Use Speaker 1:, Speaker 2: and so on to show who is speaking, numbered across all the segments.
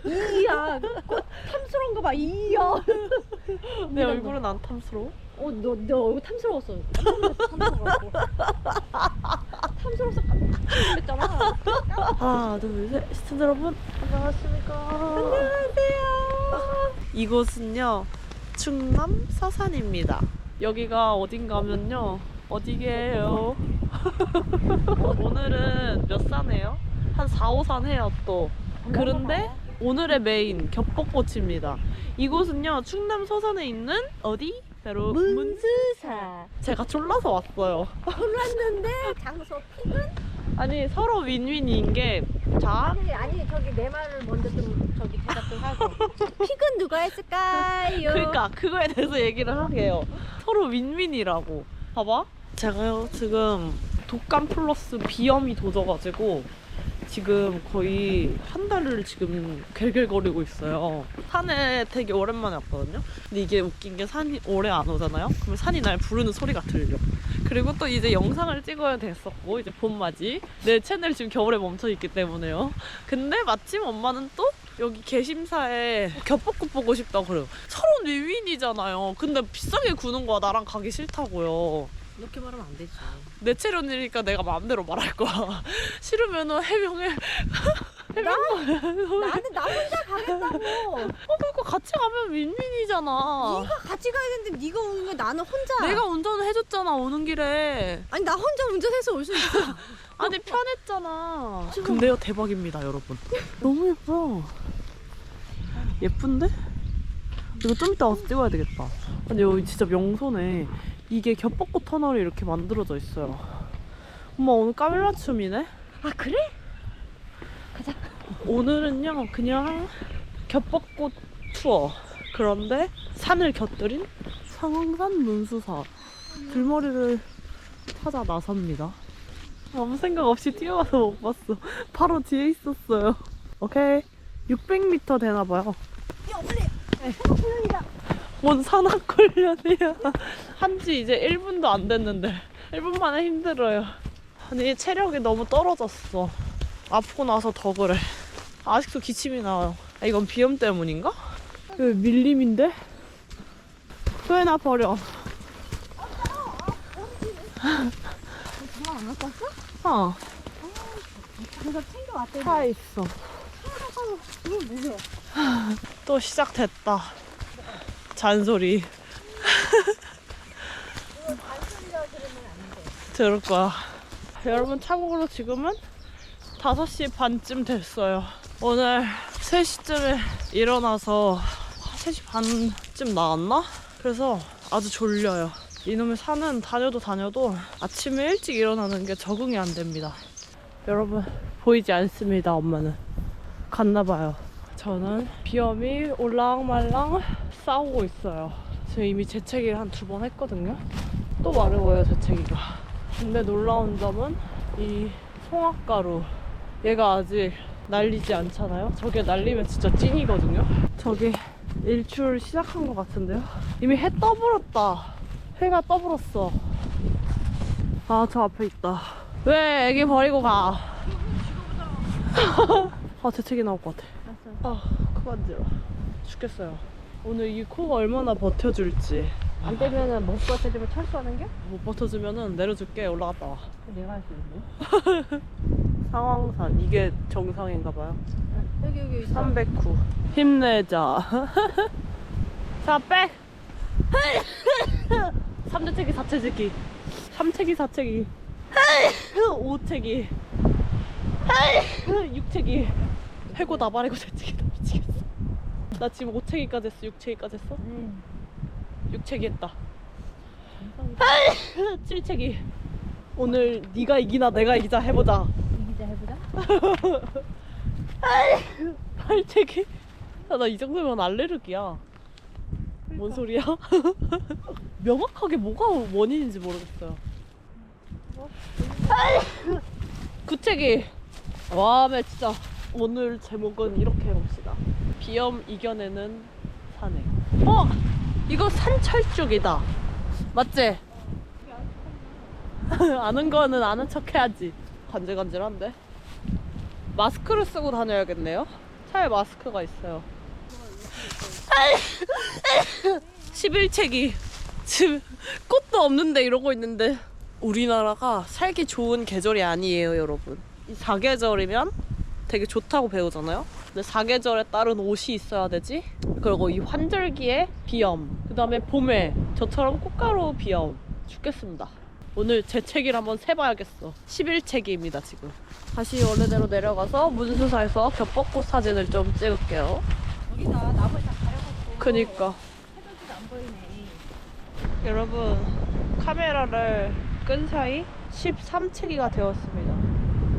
Speaker 1: 이야 꽃 탐스러운가 봐. 이야.
Speaker 2: 내 얼굴은 안 탐스러워?
Speaker 1: 너 얼굴 탐스러웠어. 탐스러웠고. 탐스러워서 깜짝 놀랐잖아.
Speaker 2: 하나 둘셋 시청자 여러분 안녕하십니까.
Speaker 1: 안녕하세요.
Speaker 2: 이곳은요 충남 서산입니다. 여기가 어딘가면요 어디게요? 오늘은 몇 산해요? 한 4, 5산 해요 또. 그런데 오늘의 메인 겹벚꽃입니다. 이곳은요 충남 서산에 있는 어디? 바로
Speaker 1: 문수사.
Speaker 2: 제가 졸라서 왔어요.
Speaker 1: 몰랐는데 장소 픽은?
Speaker 2: 아니 서로 윈윈인 게 자
Speaker 1: 아니 저기 내 말을 먼저 좀 저기 대답을 하고 픽은 누가 했을까요?
Speaker 2: 그러니까 그거에 대해서 얘기를 하게요. 서로 윈윈이라고. 봐봐. 제가요 지금 독감 플러스 비염이 도져가지고 지금 거의 한 달을 지금 갤갤거리고 있어요. 산에 되게 오랜만에 왔거든요. 근데 이게 웃긴 게 산이 오래 안 오잖아요. 그러면 산이 날 부르는 소리가 들려. 그리고 또 이제 영상을 찍어야 됐었고 이제 봄맞이 내 채널 지금 겨울에 멈춰있기 때문에요. 근데 마침 엄마는 또 여기 개심사에 겹벚꽃 보고 싶다고 그래요. 서로 윈윈이잖아요. 근데 비싸게 구는 거야. 나랑 가기 싫다고요.
Speaker 1: 이렇게 말하면 안 되지.
Speaker 2: 내 체력이니까 내가 마음대로 말할 거야. 싫으면은 해명해.
Speaker 1: 나는 나 혼자 가겠다고.
Speaker 2: 그러니까 같이 가면 윈윈이잖아.
Speaker 1: 네가 같이 가야 되는데 네가 오는 게 나는 혼자.
Speaker 2: 내가 운전을 해줬잖아 오는 길에.
Speaker 1: 아니 나 혼자 운전해서 올 수 있어.
Speaker 2: 아니 편했잖아. 근데요 대박입니다 여러분. 너무 예뻐. 예쁜데? 이거 좀 이따 와서 찍어야 되겠다. 근데 여기 진짜 명소네. 이게 겹벚꽃 터널이 이렇게 만들어져 있어요. 엄마 오늘 까멜라춤이네?
Speaker 1: 아 그래? 가자.
Speaker 2: 오늘은요 그냥 겹벚꽃 투어. 그런데 산을 곁들인 상황산 문수사 들머리를 찾아 나섭니다. 아무 생각 없이 뛰어가서 못 봤어. 바로 뒤에 있었어요. 오케이 600m 되나봐요.
Speaker 1: 야 빨리. 훈련이다.
Speaker 2: 뭔 산악훈련이야. 한지 이제 1분도 안 됐는데 1분 만에 힘들어요. 아니 체력이 너무 떨어졌어. 아프고 나서 더 그래. 아직도 기침이 나와요. 아, 이건 비염 때문인가? 이거 밀림인데? 소연아 버려.
Speaker 1: 가만 안 갖고 왔어?
Speaker 2: 어
Speaker 1: 그래서 챙겨왔대.
Speaker 2: 차에 있어.
Speaker 1: 이거 뭐야?
Speaker 2: 또 시작됐다 잔소리. 들을 거야. 여러분 참고로 지금은 5시 반쯤 됐어요. 오늘 3시쯤에 일어나서 3시 반쯤 나왔나? 그래서 아주 졸려요. 이놈의 산은 다녀도 아침에 일찍 일어나는 게 적응이 안 됩니다. 여러분 보이지 않습니다. 엄마는 갔나봐요. 저는 비염이 올랑말랑 싸우고 있어요. 지금 이미 재채기를 한 2번 했거든요. 또 마려워요 재채기가. 근데 놀라운 점은 이 송악가루 얘가 아직 날리지 않잖아요. 저게 날리면 진짜 찐이거든요. 저기 일출 시작한 것 같은데요. 이미 해 떠버렸다. 해가 떠버렸어. 아 저 앞에 있다. 왜 애기 버리고 가? 아 재채기 나올 것 같아. 아 코 간지러. 죽겠어요. 오늘 이 코가 얼마나 버텨줄지.
Speaker 1: 안 되면은 못 버텨주면 철수하는 게?
Speaker 2: 못 버텨주면은 내려줄게. 올라갔다 와.
Speaker 1: 내가 할 수 있네.
Speaker 2: 상황산 이게 정상인가봐요.
Speaker 1: 여기
Speaker 2: 309 힘내자. 자 백. 3재채기 4채기 3채기 4채기 5채기 6채기 해고 나발이고 재채기다. 미치겠어. 나 지금 5채기까지 했어. 6채기까지 했어? 6채기 했다. 7채기. 오늘 네가 이기나 내가 이기자 해보자.
Speaker 1: 이기자 해보자.
Speaker 2: 8채기. 나 이 정도면 알레르기야. 뭔 소리야? 명확하게 뭐가 원인인지 모르겠어요. 9채기. 와, 매 진짜. 오늘 제목은 이렇게 해봅시다. 비염 이겨내는 산행. 이거 산철쭉이다. 맞지? 아는 거는 아는 척 해야지. 간질간질한데? 마스크를 쓰고 다녀야겠네요. 차에 마스크가 있어요. 11채기. 지금 꽃도 없는데 이러고 있는데 우리나라가 살기 좋은 계절이 아니에요, 여러분. 이 사계절이면 되게 좋다고 배우잖아요. 근데 사계절에 따른 옷이 있어야 되지. 그리고 이 환절기에 비염, 그 다음에 봄에 저처럼 꽃가루 비염. 죽겠습니다. 오늘 재채기를 한번 세봐야겠어. 11채기입니다 지금. 다시 원래대로 내려가서 문수사에서 겹벚꽃 사진을 좀 찍을게요.
Speaker 1: 여기다 나무에 다 가려갖고.
Speaker 2: 그니까
Speaker 1: 해돋이도 안 보이네.
Speaker 2: 여러분, 카메라를 끈 사이 13채기가 되었습니다.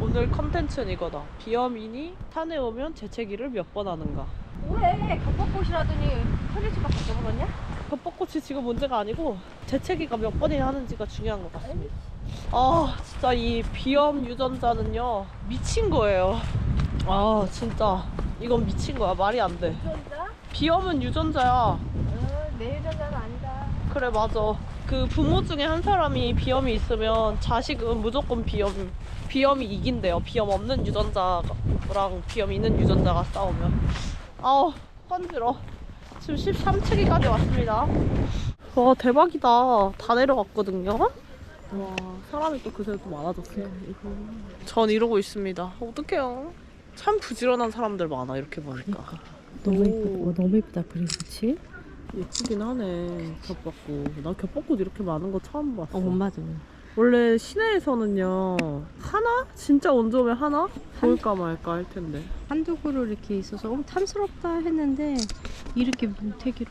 Speaker 2: 오늘 컨텐츠는 이거다. 비염이니 산에 오면 재채기를 몇 번 하는가.
Speaker 1: 왜 겹벚꽃이라더니 컨텐츠가 바꿔버렸냐?
Speaker 2: 겹벚꽃이 지금 문제가 아니고 재채기가 몇 번이나 하는지가 중요한 것 같습니다. 아 진짜 이 비염 유전자는요 미친 거예요. 아 진짜 이건 미친 거야. 말이 안 돼.
Speaker 1: 유전자?
Speaker 2: 비염은 유전자야.
Speaker 1: 내 유전자는 아니다.
Speaker 2: 그래 맞아. 그 부모 중에 한 사람이 비염이 있으면 자식은 무조건 비염이 이긴대요. 비염 없는 유전자랑 비염 있는 유전자가 싸우면. 아우 간지러. 지금 13층까지 왔습니다. 와 대박이다. 다 내려갔거든요. 와 사람이 또 그새 또 많아졌어요. 전 이러고 있습니다. 어떡해요. 참 부지런한 사람들 많아 이렇게 보니까.
Speaker 1: 너무
Speaker 2: 오.
Speaker 1: 예쁘다. 너무 예쁘다. 그치?
Speaker 2: 예쁘긴 하네 겹벚꽃. 나 겹벚꽃 이렇게 많은 거 처음 봤어.
Speaker 1: 맞아.
Speaker 2: 원래 시내에서는요 하나? 진짜 운 좋으면 하나? 보일까 말까 할 텐데.
Speaker 1: 한두 그루 이렇게 있어서 탐스럽다 했는데 이렇게 뭉태기로.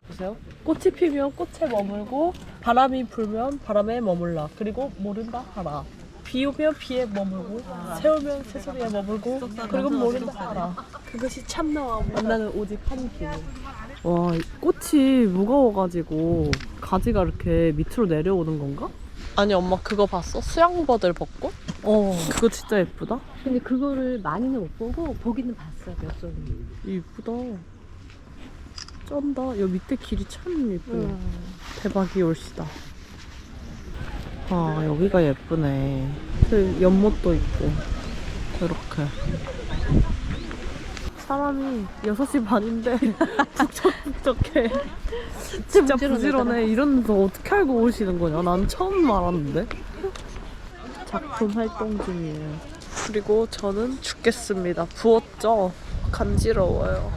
Speaker 2: 보세요. 꽃이 피면 꽃에 머물고 바람이 불면 바람에 머물라. 그리고 모른다 하라. 비 오면 비에 머물고 새 오면 새소리에 머물고 그리고 모른다 하라. 그것이 참나와 만나는 오직 한 길. 와 꽃이 무거워가지고 가지가 이렇게 밑으로 내려오는 건가? 아니 엄마 그거 봤어? 수양버들 벚꽃? 그거 진짜 예쁘다.
Speaker 1: 근데 그거를 많이는 못 보고 보기는 봤어. 몇 송이.
Speaker 2: 이쁘다. 쩐다. 여기 밑에 길이 참 예뻐요. 대박이 올시다. 아 여기가 예쁘네. 그 연못도 있고 이렇게. 사람이 6시 반인데 북적북적해. 진짜 부지런해. 이런 데서 어떻게 알고 오시는 거냐? 난 처음 알았는데. 작품 활동 중이에요. 그리고 저는 죽겠습니다. 부었죠? 간지러워요.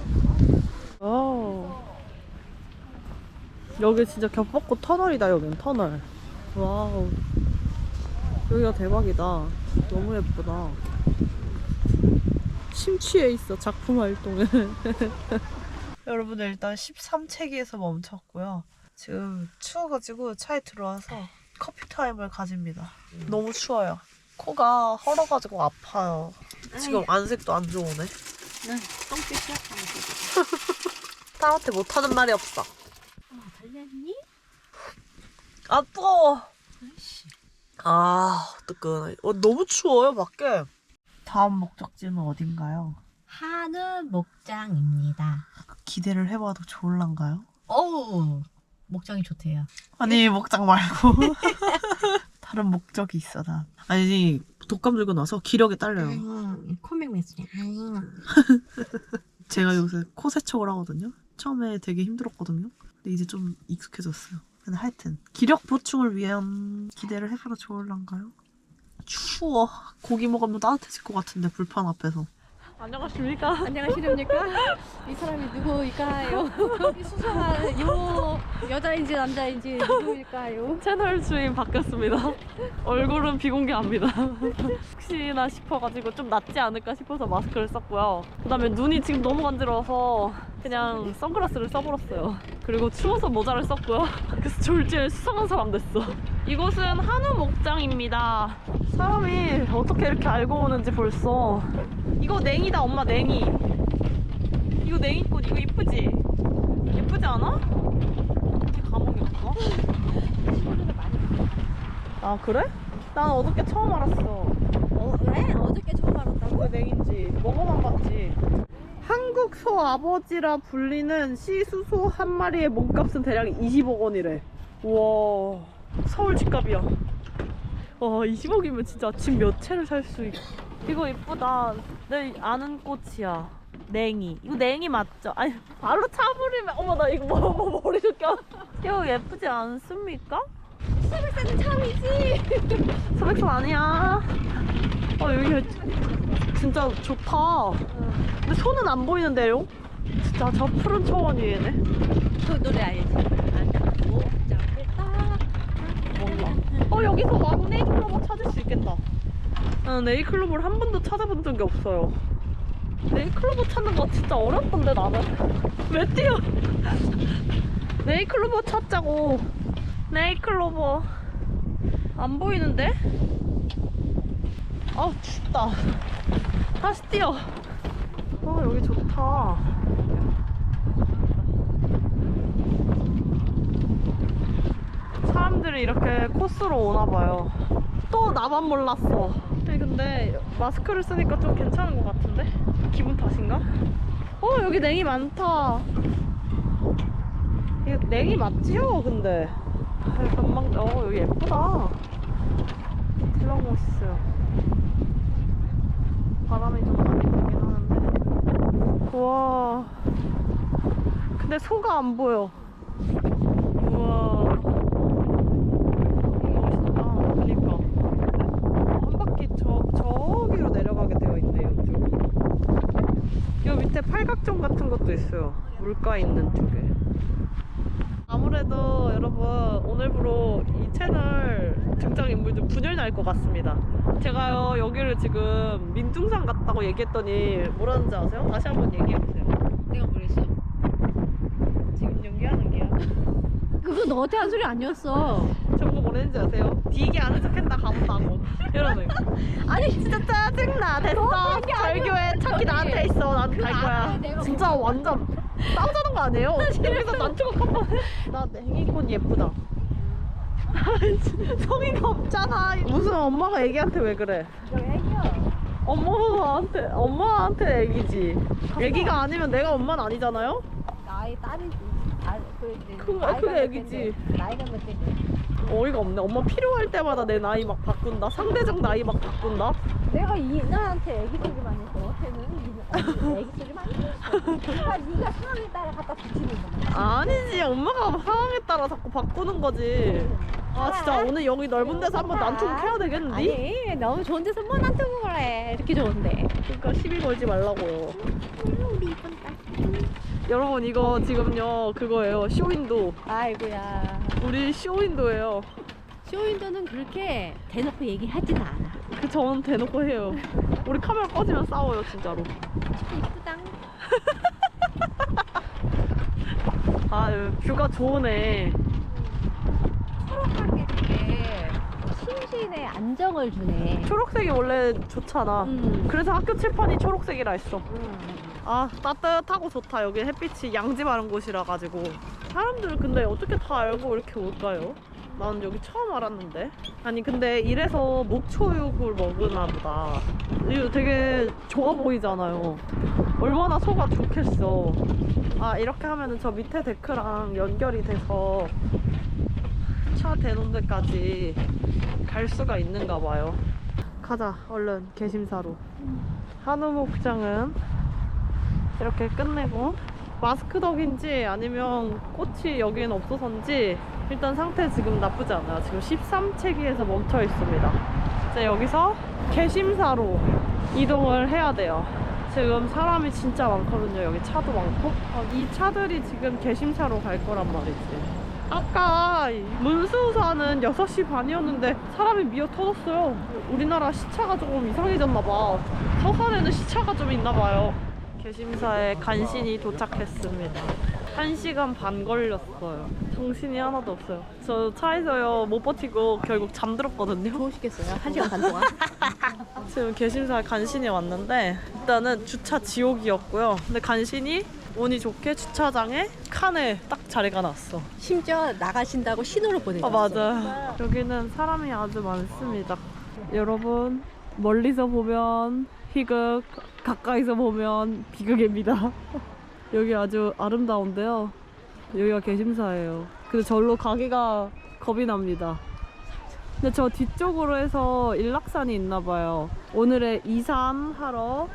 Speaker 2: 여기 진짜 겹벚꽃 터널이다. 여긴 터널. 와우. 여기가 대박이다. 너무 예쁘다. 심취해 있어 작품 활동에. 여러분 일단 13채기에서 멈췄고요. 지금 추워가지고 차에 들어와서 커피 타임을 가집니다. 너무 추워요. 코가 헐어가지고 아파요. 지금 안색도 안 좋으네.
Speaker 1: 똥빛이야?
Speaker 2: 딸한테 못하는 말이 없어.
Speaker 1: 달렸니?
Speaker 2: 아 뜨거워. 아 뜨끈해. 너무 추워요 밖에. 다음 목적지는 어딘가요?
Speaker 1: 한우 목장입니다.
Speaker 2: 기대를 해봐도 좋을란가요?
Speaker 1: 어우, 목장이 좋대요.
Speaker 2: 아니 목장 말고 다른 목적이 있어 난. 아니 독감 들고 나서 기력이 딸려요.
Speaker 1: 코맹 메시지.
Speaker 2: 제가 요새 코 세척을 하거든요. 처음에 되게 힘들었거든요. 근데 이제 좀 익숙해졌어요. 근데 하여튼 기력 보충을 위한 기대를 해봐도 좋을란가요? 추워. 고기 먹으면 따뜻해질 것 같은데 불판 앞에서. 안녕하십니까?
Speaker 1: 안녕하십니까? 이 사람이 누구일까요? 이 수상한 요 여자인지 남자인지 누구일까요?
Speaker 2: 채널 주인 바뀌었습니다. 얼굴은 비공개합니다. 혹시나 싶어가지고 좀 낫지 않을까 싶어서 마스크를 썼고요. 그 다음에 눈이 지금 너무 간지러워서 그냥 선글라스를 써버렸어요. 그리고 추워서 모자를 썼고요. 그래서 졸지에 수상한 사람 됐어. 이곳은 한우 목장입니다. 사람이 어떻게 이렇게 알고 오는지 벌써. 이거 냉이다 엄마. 냉이. 이거 냉이꽃. 이거 이쁘지? 예쁘지 않아? 이렇게 감옥이 없어? 아 그래? 난 어저께 처음 알았어.
Speaker 1: 왜? 어저께 처음 알았다고?
Speaker 2: 그게 냉인지 먹어만 봤지. 한국 소 아버지라 불리는 시수소 한 마리의 몸값은 대략 20억 원이래. 우와 서울 집값이야. 와 20억이면 진짜 집 몇 채를 살 수 이거 이쁘다. 내 아는 꽃이야. 냉이. 이거 냉이 맞죠? 아니 바로 차버리면 어머 나 이거 뭐 머리도 껴. 이거 예쁘지 않습니까?
Speaker 1: 소백산은 참이지.
Speaker 2: 소백산 아니야. 여기 진짜 좋다. 근데 손은 안 보이는데요? 진짜 저 푸른 초원 위에네.
Speaker 1: 그 노래 알지?
Speaker 2: 몰라. 여기서 막 네이클로버 찾을 수 있겠다. 나는 네이클로버를 한 번도 찾아본 적이 없어요. 네이클로버 찾는 거 진짜 어렵던데 나는. 왜 뛰어? 네이클로버 찾자고. 네이클로버 안 보이는데? 춥다. 다시 뛰어. 여기 좋다. 사람들이 이렇게 코스로 오나봐요. 또 나만 몰랐어. 근데 마스크를 쓰니까 좀 괜찮은 것 같은데? 기분 탓인가? 여기 냉이 많다. 이거 냉이 맞지요? 근데 금방 여기 예쁘다. 대박 멋있어요. 바람이 좀 많이 불긴 하는데. 우와. 근데 소가 안 보여. 우와. 멋있다. 그니까. 한 바퀴 저기로 내려가게 되어 있네요, 이쪽이. 요 밑에 팔각정 같은 것도 있어요. 물가 있는 쪽에. 아무래도 여러분 오늘부로 이 채널 등장인물 좀 분열 날 것 같습니다. 제가요 여기를 지금 민둥산 갔다고 얘기했더니 뭐라는지 아세요? 다시 한번 얘기해보세요.
Speaker 1: 내가 뭐랬어?
Speaker 2: 지금 연기하는 게야.
Speaker 1: 그거 너한테 한 소리 아니었어.
Speaker 2: 저거 뭐랬는지 아세요? 되게 아는 척했다 가본다고 이러는 거.
Speaker 1: 아니
Speaker 2: 진짜 짜증나. 됐어. 절교에 척이 나한테 있어. 나는 갈 거야. 진짜 완전 싸우자는 거 아니에요? 여기서 난초각 한번 해. 나 냉이꽃 예쁘다. 성의가 없잖아. 무슨 엄마가 애기한테 왜 그래?
Speaker 1: 여기 애기야.
Speaker 2: 엄마한테 애기지. 애기가 아니면 내가 엄마는 아니잖아요?
Speaker 1: 나의 딸이지.
Speaker 2: 그게 애기지.
Speaker 1: 나이가 몇 대?
Speaker 2: 어이가 없네. 엄마 필요할 때마다 내 나이 막 바꾼다. 상대적 나이 막 바꾼다.
Speaker 1: 내가 이나한테 애기 소리만 해서 걔는 애기 소리만 했어. 그러니까 네가 상황에 따라 갖다 붙이는 거야.
Speaker 2: 아니지. 엄마가 상황에 따라 자꾸 바꾸는 거지. 진짜 오늘 여기 넓은 데서 한번 난투극 해야 되겠는데?
Speaker 1: 아니 너무 좋은 데서 뭐 난투극을 해. 이렇게 좋은데.
Speaker 2: 그러니까 시비 걸지 말라고요.
Speaker 1: 우리 이쁜 딸.
Speaker 2: 여러분 이거 지금요 그거예요. 쇼윈도.
Speaker 1: 아이고야.
Speaker 2: 우리 쇼윈도예요.
Speaker 1: 쇼윈도는 그렇게 대놓고 얘기하진 않아.
Speaker 2: 저는 대놓고 해요. 우리 카메라 꺼지면 싸워요 진짜로.
Speaker 1: 이쁘당.
Speaker 2: 뷰가 좋으네.
Speaker 1: 초록한 게 되게 심신에 안정을 주네.
Speaker 2: 초록색이 원래 좋잖아. 그래서 학교 칠판이 초록색이라 했어. 따뜻하고 좋다. 여기 햇빛이 양지 바른 곳이라 가지고. 사람들 근데 어떻게 다 알고 이렇게 올까요? 나는 여기 처음 알았는데. 아니 근데 이래서 목초육을 먹으나 보다. 이거 되게 좋아 보이잖아요. 얼마나 소가 좋겠어. 이렇게 하면은 저 밑에 데크랑 연결이 돼서 차 대놓은 데까지 갈 수가 있는가 봐요. 가자 얼른 개심사로. 한우 목장은 이렇게 끝내고, 마스크 덕인지 아니면 꽃이 여기는 없어서인지 일단 상태 지금 나쁘지 않아요. 지금 13채기에서 멈춰 있습니다. 이제 여기서 개심사로 이동을 해야 돼요. 지금 사람이 진짜 많거든요. 여기 차도 많고. 이 차들이 지금 개심사로 갈 거란 말이지. 아까 문수사는 6시 반이었는데 사람이 미어 터졌어요. 우리나라 시차가 조금 이상해졌나봐. 서산에는 시차가 좀 있나봐요. 개심사에 간신히 도착했습니다. 1시간 반 걸렸어요. 정신이 하나도 없어요. 저 차에서요 못 버티고 결국 잠들었거든요.
Speaker 1: 좋으시겠어요? 1시간 반 동안.
Speaker 2: 지금 개심사에 간신히 왔는데 일단은 주차 지옥이었고요. 근데 간신히 운이 좋게 주차장에 칸에 딱 자리가 났어.
Speaker 1: 심지어 나가신다고 신호를 보내줬어.
Speaker 2: 맞아. 여기는 사람이 아주 많습니다. 여러분 멀리서 보면 희극, 가까이서 보면 비극입니다. 여기 아주 아름다운데요. 여기가 개심사예요. 근데 절로 가기가 겁이 납니다. 근데 저 뒤쪽으로 해서 일락산이 있나봐요. 오늘의 2산 하러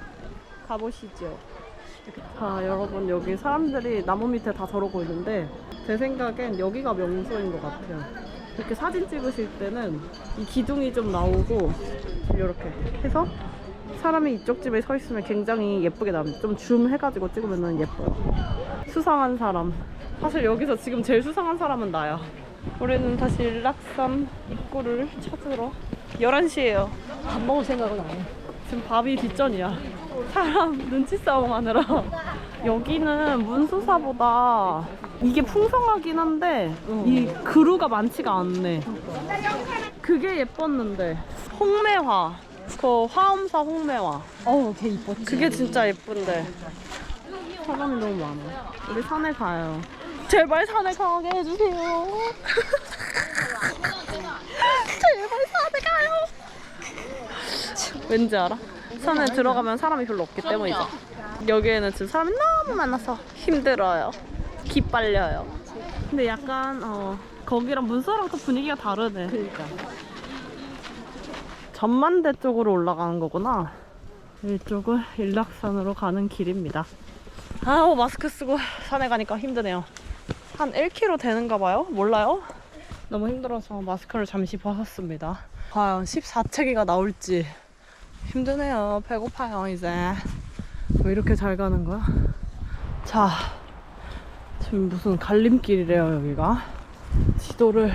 Speaker 2: 가보시죠. 자, 여러분, 여기 사람들이 나무 밑에 다 저러고 있는데 제 생각엔 여기가 명소인 것 같아요. 이렇게 사진 찍으실 때는 이 기둥이 좀 나오고 이렇게 해서 사람이 이쪽 집에 서 있으면 굉장히 예쁘게 나옵니다. 좀 줌 해가지고 찍으면 예뻐요. 수상한 사람. 사실 여기서 지금 제일 수상한 사람은 나야. 우리는 다시 일락산 입구를 찾으러 11시에요.
Speaker 1: 밥 먹을 생각은 안 해.
Speaker 2: 지금 밥이 뒷전이야. 사람 눈치 싸움 하느라. 여기는 문수사보다 이게 풍성하긴 한데 이 그루가 많지가 않네. 그게 예뻤는데 홍매화, 그 화엄사 홍매화,
Speaker 1: 걔 이뻤지.
Speaker 2: 그게 진짜 예쁜데 사람이 너무 많아. 우리 산에 가요. 제발 산에 가게 해주세요. 제발 산에 가요. 왠지 알아? 산에 들어가면 사람이 별로 없기 때문이죠. 여기에는 지금 사람이 너무 많아서 힘들어요. 기빨려요. 근데 약간 거기랑 문서랑 또 분위기가 다르네.
Speaker 1: 그러니까.
Speaker 2: 전만대 쪽으로 올라가는 거구나. 이쪽은 일락산으로 가는 길입니다. 아우, 마스크 쓰고 산에 가니까 힘드네요. 한 1km 되는가 봐요? 몰라요? 너무 힘들어서 마스크를 잠시 벗었습니다. 과연 14체기가 나올지 힘드네요. 배고파요 이제. 왜 이렇게 잘 가는 거야? 자, 지금 무슨 갈림길이래요 여기가. 지도를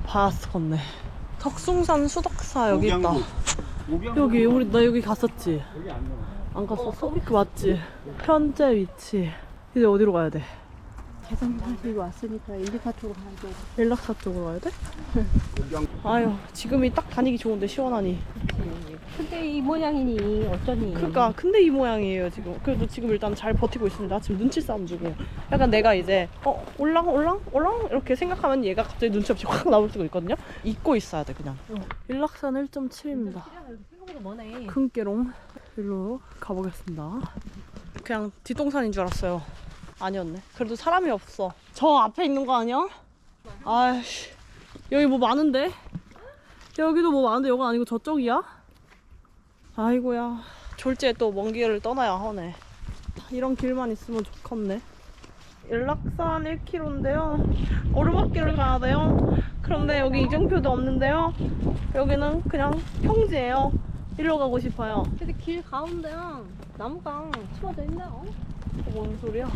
Speaker 2: 봐서 걷네. 덕숭산 수덕사 여기 있다. 여기 나 여기 갔었지? 안 갔었어? 그 맞지? 현재 위치. 이제 어디로 가야 돼?
Speaker 1: 계산 다시 왔으니까 일리카 쪽으로 가야 돼.
Speaker 2: 일락사 쪽으로 가야 돼? 아유, 지금이 딱 다니기 좋은데 시원하니.
Speaker 1: 근데 이 모양이니 어쩌니.
Speaker 2: 그러니까 근데 이 모양이에요 지금. 그래도 지금 일단 잘 버티고 있습니다. 지금 눈치 싸움 중이에요. 약간 내가 이제 올랑 이렇게 생각하면 얘가 갑자기 눈치 없이 확 나올 수가 있거든요. 잊고 있어야 돼 그냥. 일락산 1.7입니다.
Speaker 1: 생각보다 머네.
Speaker 2: 큰계롱 일로 가보겠습니다. 그냥 뒷동산인 줄 알았어요. 아니었네. 그래도 사람이 없어. 저 앞에 있는 거 아니야? 아이씨, 여기 뭐 많은데? 여기도 뭐 많은데 여기 아니고 저쪽이야? 아이고야, 졸지에 또 먼 길을 떠나야 하네. 이런 길만 있으면 좋겠네. 일락산 1km인데요 오르막길을 가야 돼요. 그런데 여기 이정표도 없는데요. 여기는 그냥 평지예요. 일로 가고 싶어요.
Speaker 1: 근데 길 가운데랑 나무가 심어져 있나?
Speaker 2: 뭔 소리야?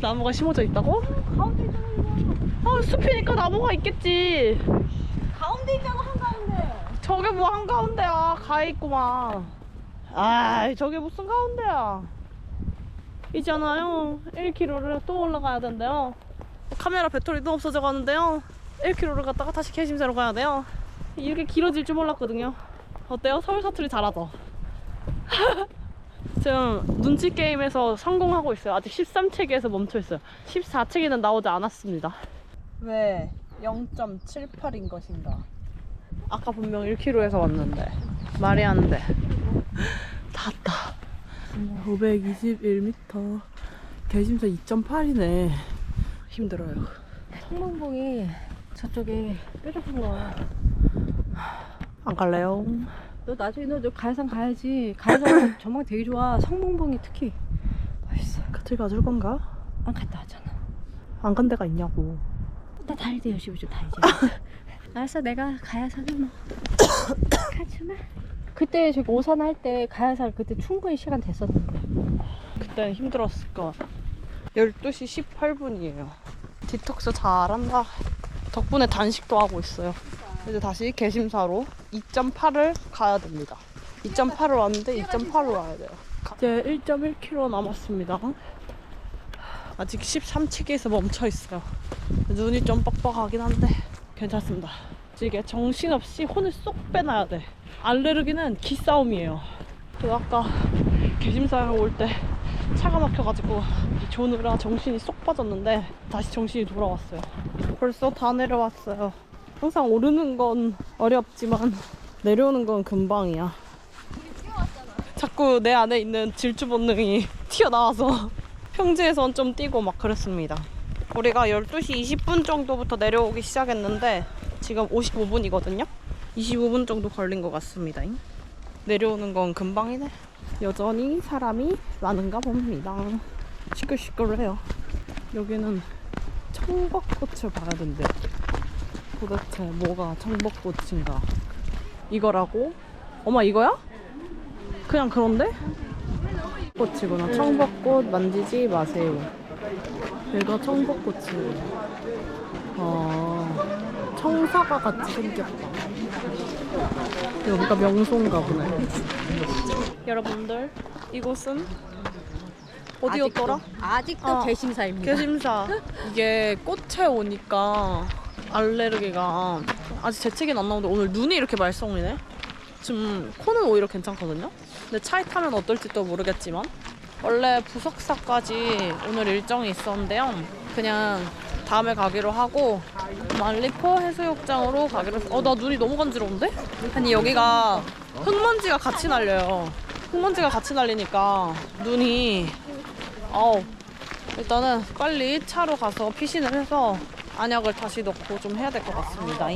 Speaker 2: 나무가 심어져 있다고?
Speaker 1: 가운데 있잖아 이거.
Speaker 2: 숲이니까 나무가 있겠지.
Speaker 1: 가운데 있잖아 한가운데.
Speaker 2: 저게 뭐 한가운데야. 가있구만. 아이, 저게 무슨 가운데야. 있잖아요. 1km를 또 올라가야 된대요. 카메라 배터리도 없어져 가는데요. 1km를 갔다가 다시 개심사로 가야 돼요. 이렇게 길어질 줄 몰랐거든요. 어때요? 서울 사투리 잘하죠? 지금 눈치 게임에서 성공하고 있어요. 아직 13체기에서 멈춰 있어요. 14체기는 나오지 않았습니다. 왜 0.78인 것인가? 아까 분명 1km에서 왔는데 말이 안 돼. 다 왔다. 521m. 개심사 2.8이네. 힘들어요.
Speaker 1: 성문봉이 저쪽에 뾰족한 거야.
Speaker 2: 안 갈래요?
Speaker 1: 너 나중에 너 가야산 가야지. 가야산 전망 되게 좋아. 성문봉이 특히 맛있어.
Speaker 2: 같이 가줄 건가?
Speaker 1: 안 갔다 왔잖아.
Speaker 2: 안 간 데가 있냐고.
Speaker 1: 나 달대 열심히 좀 달지. 알았어, 내가 가야산을 뭐 가지마. 그때 저기 오산 할 때 가야산 그때 충분히 시간 됐었는데.
Speaker 2: 그때는 힘들었을 거야. 12시 18분이에요. 디톡스 잘한다. 덕분에 단식도 하고 있어요. 이제 다시 개심사로 2.8을 가야 됩니다. 2.8을 왔는데 2.8로 와야 돼요. 이제 1.1km 남았습니다. 아직 13체기에서 멈춰 있어요. 눈이 좀 뻑뻑하긴 한데 괜찮습니다. 이게 정신없이 혼을 쏙 빼놔야 돼. 알레르기는 기싸움이에요. 그래서 아까 개심사에 올 때 차가 막혀가지고 조느라 정신이 쏙 빠졌는데 다시 정신이 돌아왔어요. 벌써 다 내려왔어요. 항상 오르는 건 어렵지만 내려오는 건 금방이야. 자꾸 내 안에 있는 질주 본능이 튀어나와서 평지에선 좀 뛰고 막 그랬습니다. 우리가 12시 20분 정도부터 내려오기 시작했는데 지금 55분이거든요. 25분 정도 걸린 것 같습니다. 내려오는 건 금방이네. 여전히 사람이 많은가 봅니다. 시끌시끌해요. 여기는 청벚꽃을 봐야 된대. 도대체 뭐가 청벚꽃인가? 이거라고? 어머, 이거야? 그냥 그런데? 꽃이구나. 청벚꽃 만지지 마세요. 얘가 청벚꽃이에요. 청사과 같이 생겼다. 여기가 명소인가 보네. 여러분들, 이곳은 어디였더라?
Speaker 1: 아직도 개심사입니다.
Speaker 2: 개심사. 이게 꽃에 오니까 알레르기가 아직 재채기는 안 나오는데 오늘 눈이 이렇게 말썽이네. 지금 코는 오히려 괜찮거든요. 근데 차에 타면 어떨지 또 모르겠지만 원래 부석사까지 오늘 일정이 있었는데요. 그냥 다음에 가기로 하고 말리포 해수욕장으로 가기로 했어. 나 눈이 너무 간지러운데? 아니 여기가 흙먼지가 같이 날려요. 흙먼지가 같이 날리니까 눈이 일단은 빨리 차로 가서 피신을 해서 안약을 다시 넣고 좀 해야 될 것 같습니다.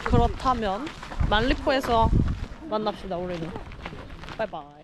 Speaker 2: 그렇다면 말리포에서 만납시다 우리는. 바이바이.